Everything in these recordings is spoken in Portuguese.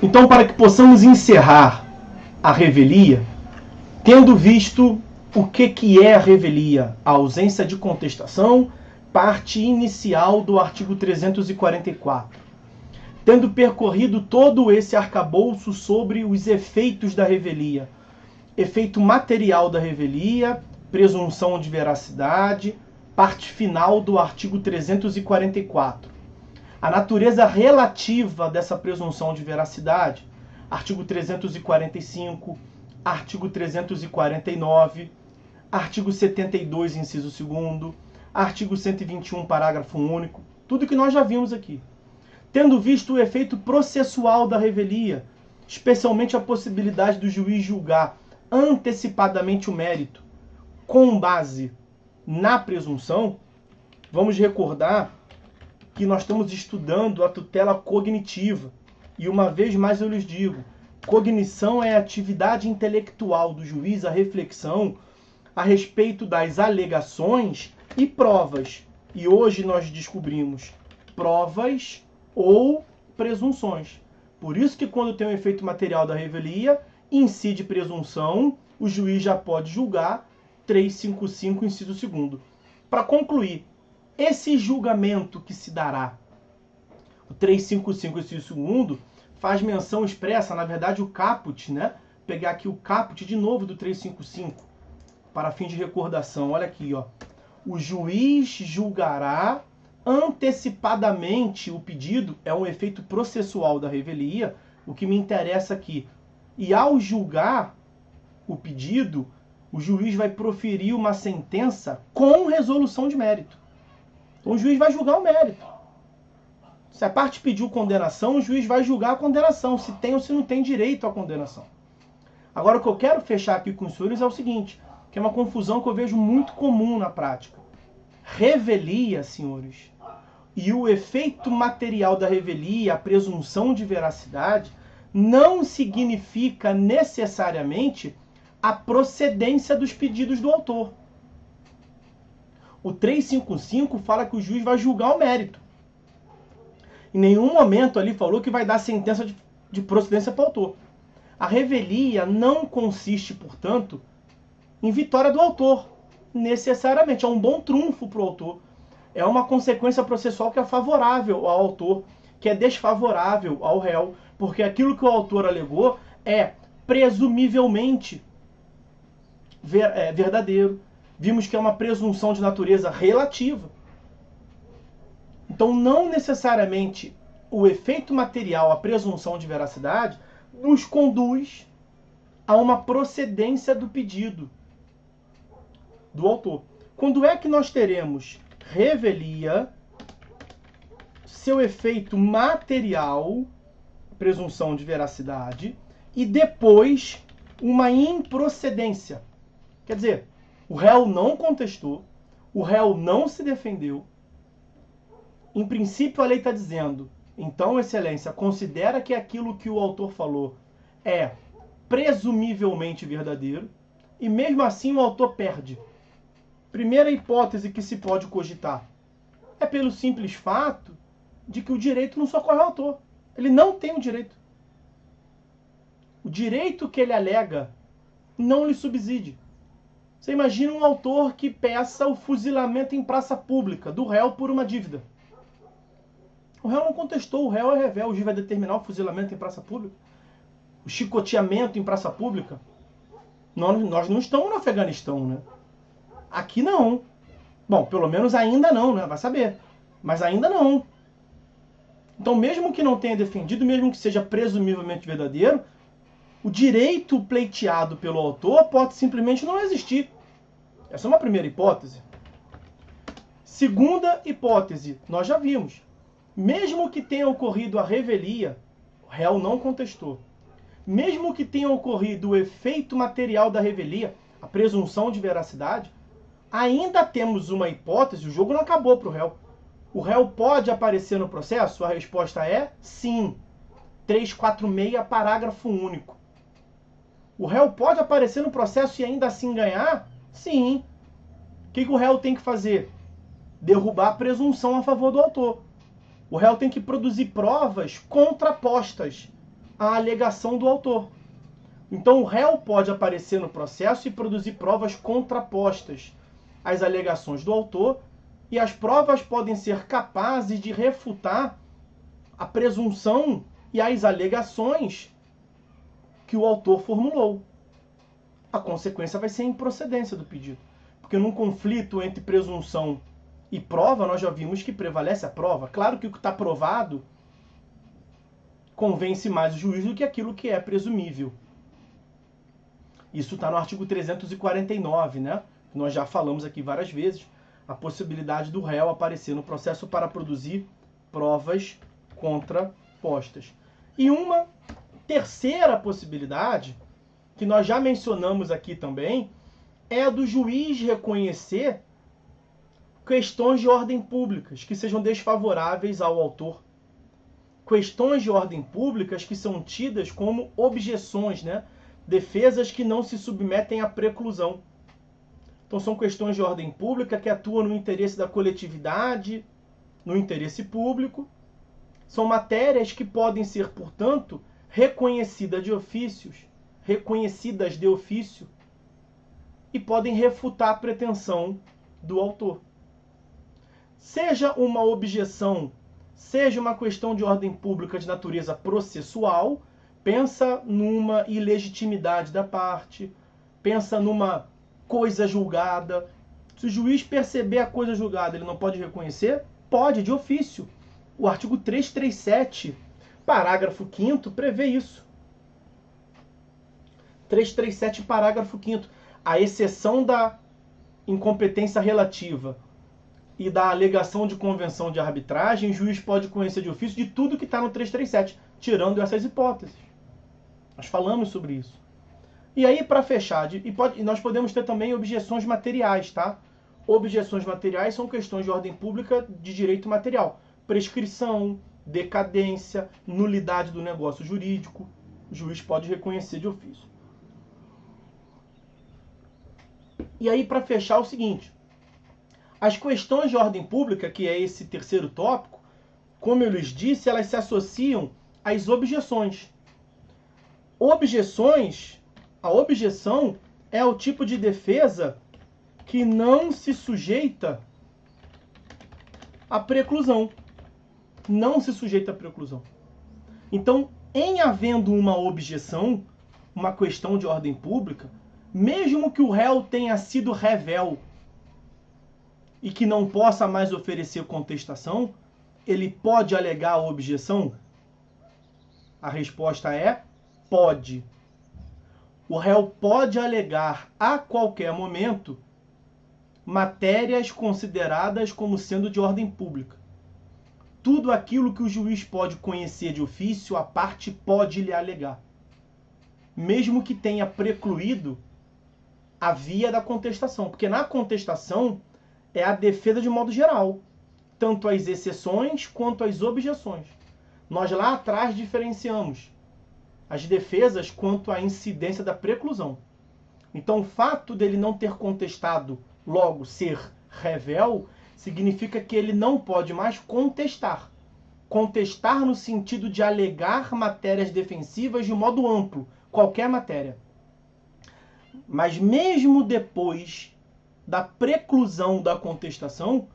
Então, para que possamos encerrar a revelia, tendo visto o que é a revelia, a ausência de contestação, parte inicial do artigo 344, tendo percorrido todo esse arcabouço sobre os efeitos da revelia, efeito material da revelia, presunção de veracidade, parte final do artigo 344. A natureza relativa dessa presunção de veracidade, artigo 345, artigo 349, artigo 72, inciso 2º, artigo 121, parágrafo único, tudo que nós já vimos aqui. Tendo visto o efeito processual da revelia, especialmente a possibilidade do juiz julgar antecipadamente o mérito com base na presunção, vamos recordar que nós estamos estudando a tutela cognitiva. E uma vez mais eu lhes digo, cognição é a atividade intelectual do juiz, a reflexão a respeito das alegações e provas. E hoje nós descobrimos provas ou presunções. Por isso que quando tem o efeito material da revelia, incide presunção, o juiz já pode julgar 355, inciso 2º. Para concluir, esse julgamento que se dará, o 355, inciso 2º, faz menção expressa, na verdade o caput, né? Pegar aqui o caput de novo do 355, para fim de recordação. Olha aqui, ó. O juiz julgará antecipadamente o pedido, é um efeito processual da revelia, o que me interessa aqui. E ao julgar o pedido, o juiz vai proferir uma sentença com resolução de mérito. Então o juiz vai julgar o mérito. Se a parte pediu condenação, o juiz vai julgar a condenação, se tem ou se não tem direito à condenação. Agora, o que eu quero fechar aqui com os senhores é o seguinte, que é uma confusão que eu vejo muito comum na prática. Revelia, senhores, e o efeito material da revelia, a presunção de veracidade, não significa necessariamente a procedência dos pedidos do autor. O 355 fala que o juiz vai julgar o mérito. Em nenhum momento ali falou que vai dar sentença de procedência para o autor. A revelia não consiste, portanto, em vitória do autor, necessariamente. É um bom trunfo para o autor. É uma consequência processual que é favorável ao autor, que é desfavorável ao réu, porque aquilo que o autor alegou é presumivelmente verdadeiro. Vimos que é uma presunção de natureza relativa. Então, não necessariamente o efeito material, a presunção de veracidade, nos conduz a uma procedência do pedido do autor. Quando é que nós teremos revelia, seu efeito material, presunção de veracidade, e depois uma improcedência? Quer dizer, o réu não contestou, o réu não se defendeu. Em princípio, a lei está dizendo, então, excelência, considera que aquilo que o autor falou é presumivelmente verdadeiro, e mesmo assim o autor perde. Primeira hipótese que se pode cogitar é pelo simples fato de que o direito não socorre ao autor. Ele não tem o direito. O direito que ele alega não lhe subside. Você imagina um autor que peça o fuzilamento em praça pública do réu por uma dívida. O réu não contestou, o réu é revel, o juiz vai determinar o fuzilamento em praça pública, o chicoteamento em praça pública. Nós não estamos no Afeganistão, né? Aqui não. Bom, pelo menos ainda não, né? Vai saber. Mas ainda não. Então, mesmo que não tenha defendido, mesmo que seja presumivelmente verdadeiro, o direito pleiteado pelo autor pode simplesmente não existir. Essa é uma primeira hipótese. Segunda hipótese, nós já vimos. Mesmo que tenha ocorrido a revelia, o réu não contestou. Mesmo que tenha ocorrido o efeito material da revelia, a presunção de veracidade, ainda temos uma hipótese, o jogo não acabou para o réu. O réu pode aparecer no processo? A resposta é sim. 346, parágrafo único. O réu pode aparecer no processo e ainda assim ganhar? Sim. O que o réu tem que fazer? Derrubar a presunção a favor do autor. O réu tem que produzir provas contrapostas. a alegação do autor. Então, o réu pode aparecer no processo e produzir provas contrapostas às alegações do autor, e as provas podem ser capazes de refutar a presunção e as alegações que o autor formulou. A consequência vai ser a improcedência do pedido. Porque num conflito entre presunção e prova, nós já vimos que prevalece a prova. Claro que o que está provado convence mais o juiz do que aquilo que é presumível. Isso está no artigo 349, né? Nós já falamos aqui várias vezes, a possibilidade do réu aparecer no processo para produzir provas contrapostas. E uma terceira possibilidade, que nós já mencionamos aqui também, é a do juiz reconhecer questões de ordem públicas que sejam desfavoráveis ao autor. Questões de ordem públicas que são tidas como objeções, né? Defesas que não se submetem à preclusão. Então são questões de ordem pública que atuam no interesse da coletividade, no interesse público. São matérias que podem ser, portanto, reconhecidas de ofício e podem refutar a pretensão do autor. Seja uma objeção, seja uma questão de ordem pública de natureza processual, pensa numa ilegitimidade da parte, pensa numa coisa julgada. Se o juiz perceber a coisa julgada, ele não pode reconhecer? Pode, de ofício. O artigo 337, parágrafo 5º, prevê isso. 337, parágrafo 5º. A exceção da incompetência relativa e da alegação de convenção de arbitragem, o juiz pode conhecer de ofício de tudo que está no 337, tirando essas hipóteses. Nós falamos sobre isso. E aí, para fechar, nós podemos ter também objeções materiais, tá? Objeções materiais são questões de ordem pública de direito material. Prescrição, decadência, nulidade do negócio jurídico. O juiz pode reconhecer de ofício. E aí, para fechar, o seguinte. As questões de ordem pública, que é esse terceiro tópico, como eu lhes disse, elas se associam às objeções. A objeção é o tipo de defesa que não se sujeita à preclusão. Não se sujeita à preclusão. Então, em havendo uma objeção, uma questão de ordem pública, mesmo que o réu tenha sido revel e que não possa mais oferecer contestação, ele pode alegar a objeção? A resposta é: pode. O réu pode alegar a qualquer momento matérias consideradas como sendo de ordem pública. Tudo aquilo que o juiz pode conhecer de ofício, a parte pode lhe alegar. Mesmo que tenha precluído a via da contestação. Porque na contestação é a defesa de modo geral. Tanto as exceções quanto as objeções. Nós lá atrás diferenciamos as defesas quanto à incidência da preclusão. Então, o fato dele não ter contestado, logo ser revel, significa que ele não pode mais contestar. Contestar no sentido de alegar matérias defensivas de modo amplo, qualquer matéria. Mas mesmo depois da preclusão da contestação,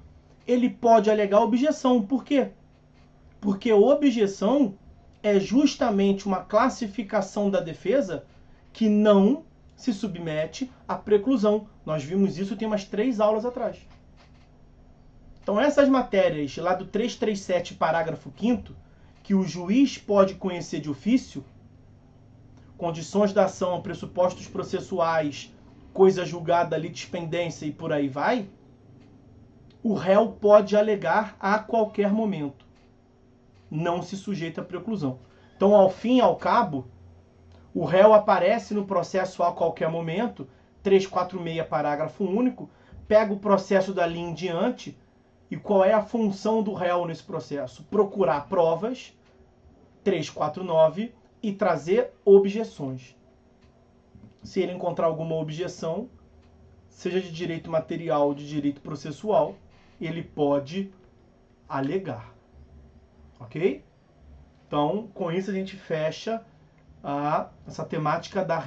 ele pode alegar objeção. Por quê? Porque objeção é justamente uma classificação da defesa que não se submete à preclusão. Nós vimos isso tem umas 3 aulas atrás. Então essas matérias lá do 337, parágrafo 5º, que o juiz pode conhecer de ofício, condições da ação, pressupostos processuais, coisa julgada, litispendência e por aí vai, o réu pode alegar a qualquer momento. Não se sujeita à preclusão. Então, ao fim e ao cabo, o réu aparece no processo a qualquer momento, 346, parágrafo único, pega o processo dali em diante, e qual é a função do réu nesse processo? Procurar provas, 349, e trazer objeções. Se ele encontrar alguma objeção, seja de direito material ou de direito processual, ele pode alegar. Ok? Então, com isso a gente fecha essa temática da